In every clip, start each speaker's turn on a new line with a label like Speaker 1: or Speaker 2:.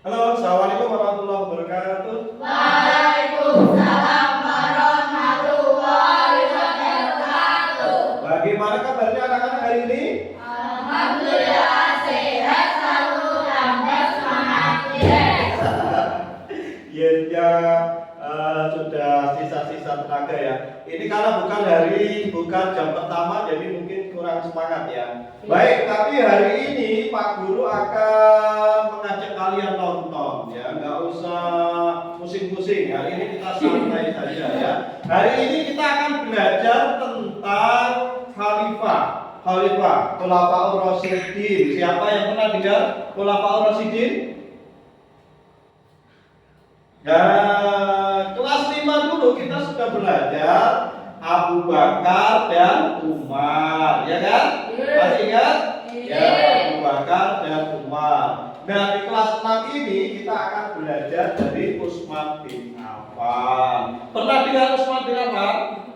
Speaker 1: Halo, assalamualaikum warahmatullahi wabarakatuh.
Speaker 2: Waalaikumsalam warahmatullahi wabarakatuh.
Speaker 1: Bagaimana kabarnya anak-anak hari ini?
Speaker 2: Alhamdulillah sehat selalu, tambah semangat ya.
Speaker 1: Ya, sudah sisa-sisa tenaga ya. Ini karena bukan jam pertama, jadi mungkin kurang semangat ya. Baik, tapi hari ini Pak Guru akan mengajak kalian nonton ya, nggak usah pusing-pusing. Hari ini kita santai saja ya. Hari ini kita akan belajar tentang khalifah, Khulafaur Rasyidin. Siapa yang pernah dengar Khulafaur Rasyidin? Nah, kelas 5 dulu kita sudah belajar Abu Bakar dan Umar, ya kan? Masih ingat? Ya, Abu Bakar dan Umar. Nah, di kelas 6 ini kita akan belajar dari Utsman bin Affan. Pernah dengar Utsman bin Affan?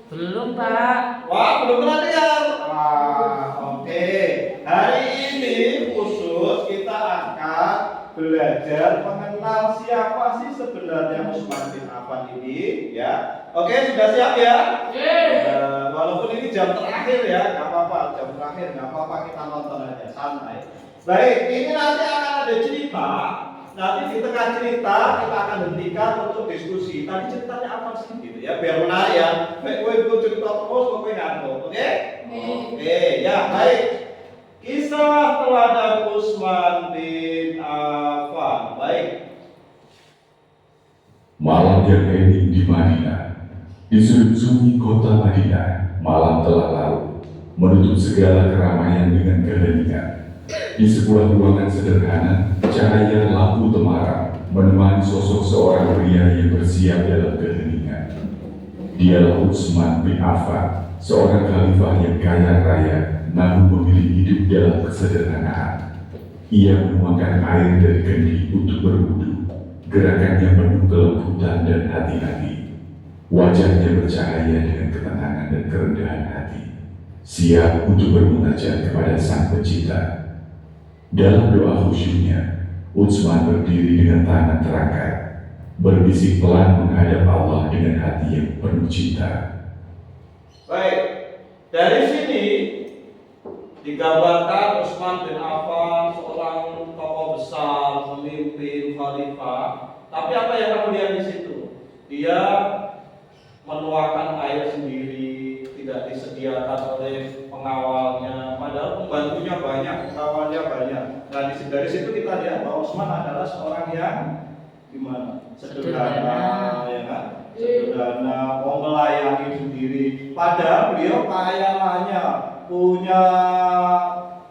Speaker 2: Belum, Pak.
Speaker 1: Wah, belum pernah dengar. Wah, oke. Hari ini khusus kita akan belajar mengenal siapa sih sebenarnya Utsman bin Affan ini, ya. Oke, sudah siap ya? Walaupun ini jam terakhir ya, nggak apa-apa. Jam terakhir nggak apa-apa, kita nonton aja, santai. Baik, ini nanti akan ada cerita. Nanti di tengah cerita kita akan hentikan untuk diskusi. Tadi ceritanya apa sih gitu ya, biar menarik ya. Baik, gue cerita terus, gue ngantuk, oke? Oke, ya baik. Kisah teladan Utsman bin Affan. Baik.
Speaker 3: Malam yang hening di Madinah. Di sudut sunyi kota Madinah, malam telah larut, menutup segala keramaian dengan keheningan. Di sebuah ruangan sederhana, cahaya lampu temaram menemani sosok seorang pria yang bersiap dalam keheningan. Dialah Utsman bin Affan, seorang khalifah yang kaya raya, namun memilih hidup dalam kesederhanaan. Ia menuangkan air dari kendi untuk berwudu, gerakannya penuh kelembutan dan hati-hati. Wajahnya bercahaya dengan ketenangan dan kerendahan hati, siap untuk bermunajat kepada Sang Pencipta. Dalam doa khusyuknya, Utsman berdiri dengan tangan terangkat, berbisik pelan menghadap Allah dengan hati yang penuh cinta.
Speaker 1: Baik, dari sini digambarkan Utsman bin Affan seorang tokoh besar, pemimpin, khalifah. Tapi apa yang kamu lihat di situ? Dia menuangkan air sendiri, tidak disediakan oleh pengawalnya. Padahal pembantunya banyak, pengawalnya banyak. Nah, dari situ kita lihat bahwa Utsman adalah seorang yang gimana? Sederhana, ya kan? Sederhana, mau melayani sendiri. Padahal beliau kaya raya, punya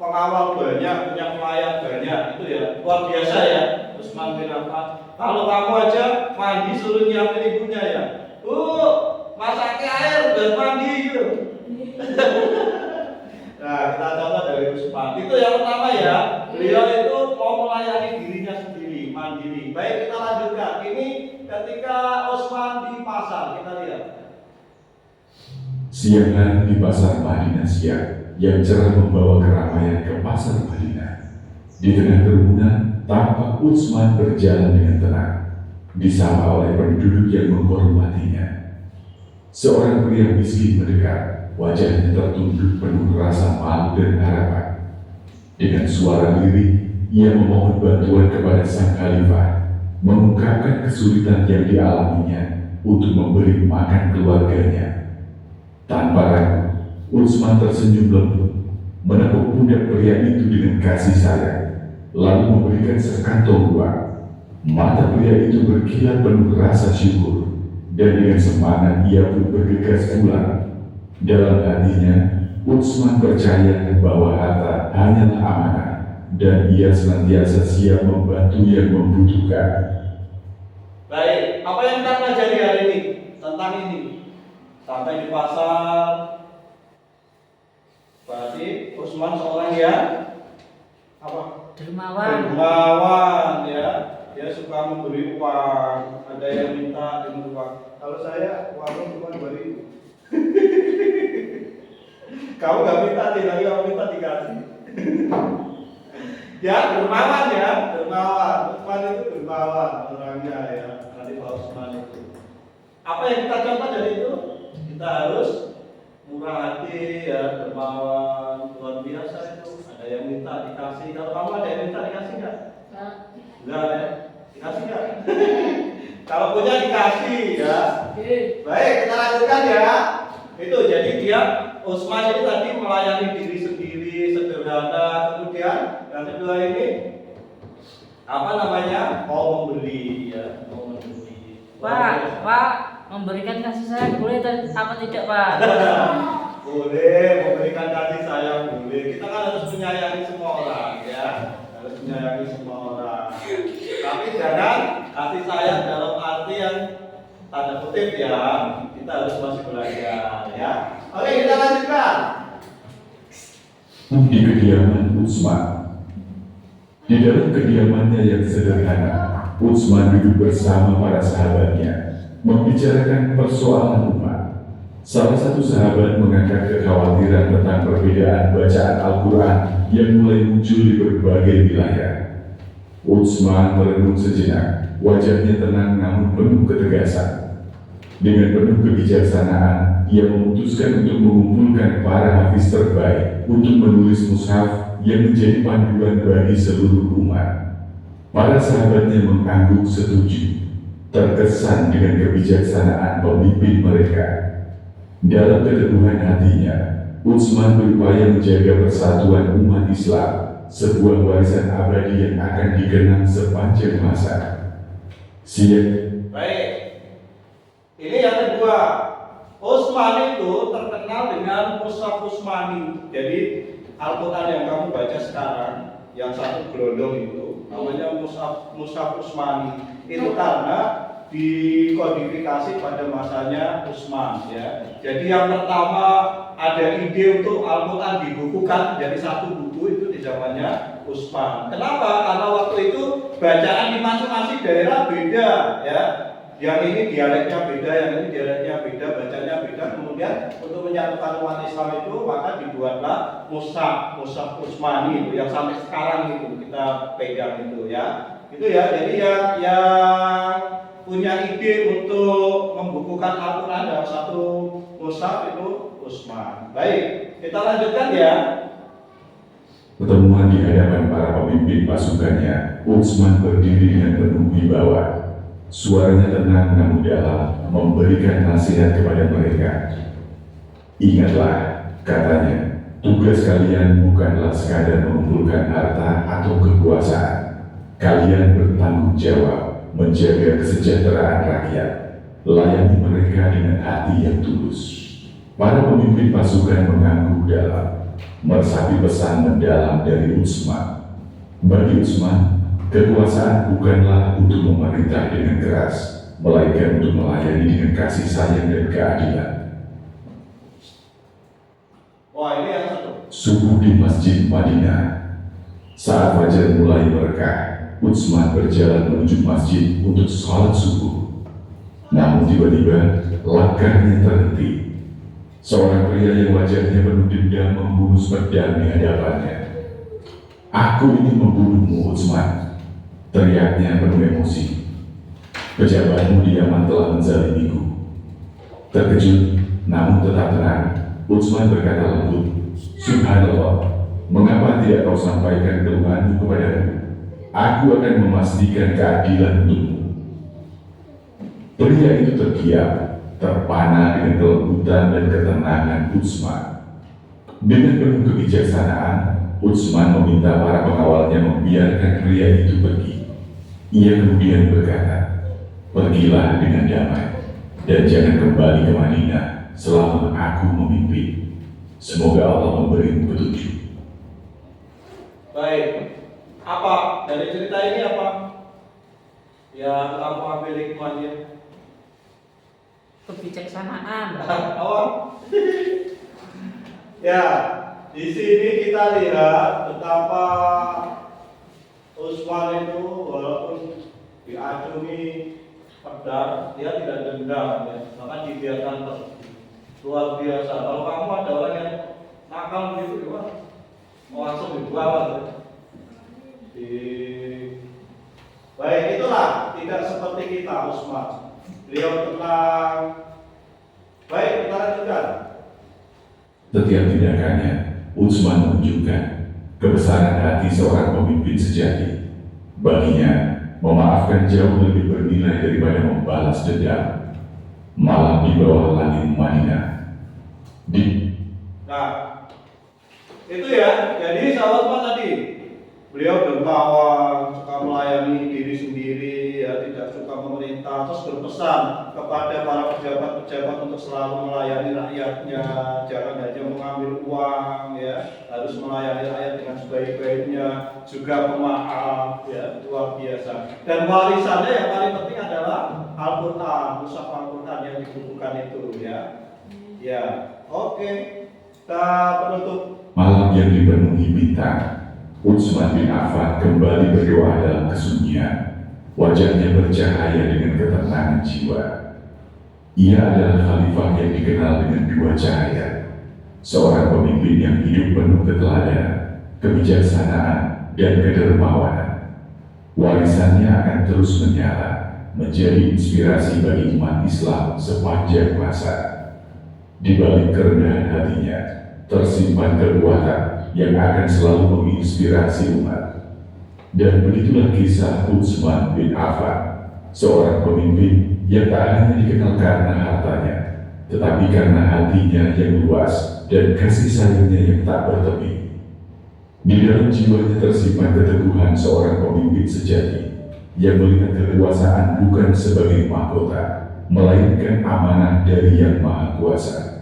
Speaker 1: pengawal banyak, punya pelayan banyak, itu ya luar biasa ya Utsman bin Affan. Kalau kamu aja mandi suruh nyiapin ibunya ya, masak air dan mandi gitu. Nah, kita contoh dari Utsman. Itu yang pertama ya, beliau itu mau melayani dirinya sendiri, mandiri. Baik, kita lanjutkan. Ini ketika Utsman di pasar, kita lihat.
Speaker 3: Siang hari di pasar Madinah siang, yang cerah membawa keramaian ke pasar Madinah. Di tengah kerumunan, tampak Utsman berjalan dengan tenang, disapa oleh penduduk yang menghormatinya. Seorang pria miskin mendekat, wajahnya tertunduk penuh rasa malu dan harapan. Dengan suara lirih, ia memohon bantuan kepada sang khalifah, mengungkapkan kesulitan yang dialaminya untuk memberi makan keluarganya. Tanpa ragu, Utsman tersenyum lembut, menepuk pundak pria itu dengan kasih sayang, lalu memberikan sekantong uang. Mata pria itu berkilat penuh rasa syukur, dan dengan semangat ia pun bergegas pulang. Dalam hatinya, Utsman percaya bahwa harta hanyalah amanah, dan ia senantiasa siap membantu yang membutuhkan.
Speaker 1: Baik, apa yang kita pelajari hari ini tentang ini? Sampai di pasar, berarti Utsman seorang yang apa? Dermawan ya. Dia suka memberi uang. Ada yang minta dengan uang. Kalau saya uangnya cuma 2.000. Kamu nggak minta sih, tapi kamu minta dikasih. Ya, dermawan ya, dermawan. Utsman itu dermawan orangnya ya. Khalifah Utsman itu. Apa yang kita contoh dari itu? Kita harus murah hati ya, dermawan, luar biasa itu. Ada yang minta dikasih. Kalau kamu ada yang minta dikasih nggak? Enggak ya? Dikasih nggak? Kalau punya dikasih ya. Baik, kita lanjutkan ya. Itu jadi dia Utsman itu tadi melayani diri sendiri, sederhana. Kemudian yang kedua ini apa namanya? Mau membeli ya, mau membeli.
Speaker 2: Pak, memberikan kasih sayang boleh apa tidak, Pak?
Speaker 1: Boleh memberikan kasih sayang, boleh. Kita kan harus menyayangi semua orang ya, harus menyayangi semua orang. Tapi jangan kasih sayang dalam arti yang tanda kutip ya. Kita harus masih belajar ya. Oke, kita lanjutkan.
Speaker 3: Di kediaman Utsman. Di dalam kediamannya yang sederhana, Utsman duduk bersama para sahabatnya, membicarakan persoalan umat. Salah satu sahabat mengangkat kekhawatiran tentang perbedaan bacaan Al-Quran yang mulai muncul di berbagai wilayah. Utsman merenung sejenak, wajahnya tenang namun penuh ketegasan. Dengan penuh kebijaksanaan, ia memutuskan untuk mengumpulkan para hafiz terbaik untuk menulis mushaf yang menjadi panduan bagi seluruh umat. Para sahabatnya mengangguk setuju, terkesan dengan kebijaksanaan pemimpin mereka. Dalam keteguhan hatinya, Utsman berupaya menjaga persatuan umat Islam, sebuah warisan abadi yang akan dikenang sepanjang masa.
Speaker 1: Baik, ini yang kedua. Utsman itu terkenal dengan Mushaf Utsmani. Jadi Al-Quran yang kamu baca sekarang, yang satu gelondong itu, namanya Mushaf Utsmani. Itu karena dikodifikasi pada masanya Utsman ya. Jadi yang pertama ada ide untuk Al-Quran dibukukan jadi satu buku itu di zamannya Utsman. Kenapa? Karena waktu itu bacaan di masing-masing daerah beda ya. Yang ini dialeknya beda, yang ini dialeknya beda, bacanya beda. Kemudian untuk menyatukan umat Islam itu maka dibuatlah Mushaf Utsmani itu yang sampai sekarang itu kita pegang itu ya. Itu ya. Jadi yang punya ide untuk membukukan Al-Quran dalam satu mushaf itu Utsman. Baik, kita lanjutkan ya.
Speaker 3: Pertemuan di hadapan para pemimpin pasukannya, Utsman berdiri dengan penuh wibawa. Suaranya tenang namun dalam, memberikan nasihat kepada mereka. Ingatlah, katanya, tugas kalian bukanlah sekadar mengumpulkan harta atau kekuasaan. Kalian bertanggung jawab menjaga kesejahteraan rakyat, layani mereka dengan hati yang tulus. Para pemimpin pasukan mengangguk dalam, meresapi pesan mendalam dari Utsman. Bagi Utsman, kekuasaan bukanlah untuk memerintah dengan keras, melainkan untuk melayani dengan kasih sayang dan keadilan.
Speaker 1: Wah, ini yang satu.
Speaker 3: Subuh di Masjid Madinah. Saat fajar mulai merekah, Utsman berjalan menuju masjid untuk sholat subuh. Namun tiba-tiba langkahnya terhenti. Seorang pria yang wajahnya penuh dendam menghunus pedang di hadapannya. "Aku ingin membunuhmu, Utsman," teriaknya penuh emosi. "Pejabatmu di Yaman telah menzalimiku." Terkejut, namun tetap tenang, Utsman berkata lembut, "Subhanallah, mengapa tidak kau sampaikan keluhanmu kepadaku? Aku akan memastikan keadilan untukmu." Pria itu terdiam, terpana dengan kelembutan dan ketenangan Utsman. Dengan penuh kebijaksanaan, Utsman meminta para pengawalnya membiarkan pria itu pergi. Ia kemudian berkata, "Pergilah dengan damai, dan jangan kembali ke Madinah selama aku memimpin. Semoga Allah memberimu petunjuk."
Speaker 1: Baik, apa dari cerita ini apa? Ya, kamu ambil hikmahnya.
Speaker 2: Kebijaksanaan.
Speaker 1: Awam. Ya, di sini kita lihat betapa Utsman itu walaupun diacungi pedang, dia tidak dendam ya, maka dibiarkan pergi. Luar biasa. Kalau kamu ada orang yang nakal gitu, gimana? Mau langsung dibuang ya. Baik, itulah tidak seperti kita Utsman. Beliau tenang. Baik, kita lanjutkan.
Speaker 3: Setiap tindakannya, Utsman menunjukkan kebesaran hati seorang pemimpin sejati. Baginya, memaafkan jauh lebih bernilai daripada membalas dendam. Malam di bawah langit Madinah.
Speaker 1: Nah, itu ya. Jadi sahabat Utsman tadi, beliau dermawan, suka melayani diri sendiri, ya, tidak suka memerintah, terus berpesan kepada para pejabat-pejabat untuk selalu melayani rakyatnya, jangan hanya mengambil uang, ya, harus melayani rakyat dengan sebaik-baiknya, juga pemaaf, ya, luar biasa. Dan warisannya yang paling penting adalah Al-Quran, mushaf Al-Quran yang dibukukan itu, ya. Ya, oke. Kita penutup.
Speaker 3: Malam yang dipenuhi bintang, Utsman bin Affan kembali berdoa dalam kesunyian. Wajahnya bercahaya dengan ketenangan jiwa. Ia adalah khalifah yang dikenal dengan dua cahaya. Seorang pemimpin yang hidup penuh keteladanan, kebijaksanaan, dan kedermawanan. Warisannya akan terus menyala, menjadi inspirasi bagi umat Islam sepanjang masa. Di balik kerendahan hatinya, tersimpan kekuatan yang akan selalu menginspirasi umat. Dan begitulah kisah Utsman bin Affan, seorang pemimpin yang tak hanya dikenal karena hartanya, tetapi karena hatinya yang luas dan kasih sayangnya yang tak bertepi. Di dalam jiwanya tersimpan keteguhan seorang pemimpin sejati yang melihat kekuasaan bukan sebagai mahkota, melainkan amanah dari Yang Maha Kuasa.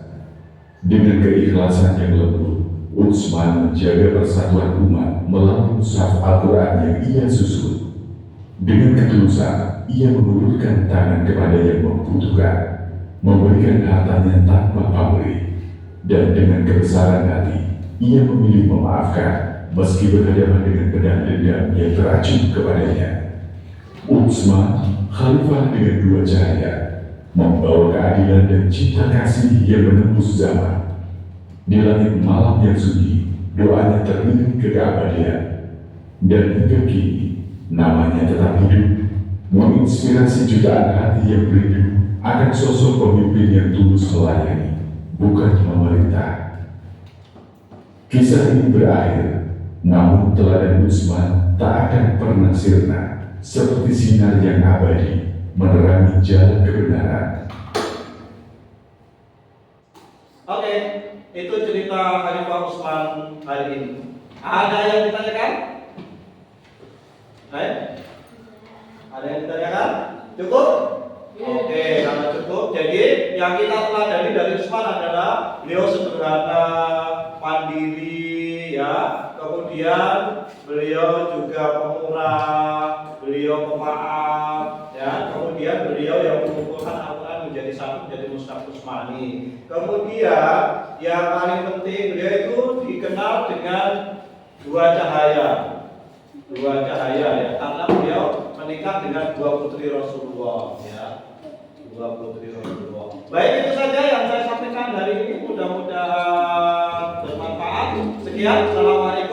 Speaker 3: Dengan keikhlasan yang lembut, Utsman menjaga persatuan umat melalui mushaf Al-Quran yang ia susun. Dengan ketulusan, ia mengulurkan tangan kepada yang membutuhkan, memberikan hartanya tanpa pamrih, dan dengan kebesaran hati, ia memilih memaafkan meski berhadapan dengan pedang dendam yang teracun kepadanya. Utsman, khalifah dengan dua cahaya, membawa keadilan dan cinta kasih yang menembus zaman. Di langit malam yang sunyi, doanya teriring ke keabadian. Dan hingga kini, namanya tetap hidup, menginspirasi jutaan hati yang merindu akan sosok pemimpin yang tulus melayani, bukan memerintah. Kisah ini berakhir, namun teladan Utsman tak akan pernah sirna, seperti sinar yang abadi menerangi jalan kebenaran.
Speaker 1: Oke, itu cerita Khalifah Utsman hari ini. Ada yang ditanyakan? Ada yang ditanyakan? Cukup? Oke, kalau cukup. Jadi yang kita teladani dari Utsman adalah beliau sederhana, mandiri, ya. Kemudian beliau juga pemurah, beliau pemaaf, ya. Kemudian beliau yang mengumpulkan Al-Quran menjadi satu, menjadi mushaf Utsmani. Kemudian yang paling penting beliau itu dikenal dengan dua cahaya, ya, karena beliau menikah dengan dua putri Rasulullah, ya, dua putri Rasulullah. Baik, itu saja yang saya sampaikan hari ini. Mudah-mudahan bermanfaat. Sekian, assalamualaikum.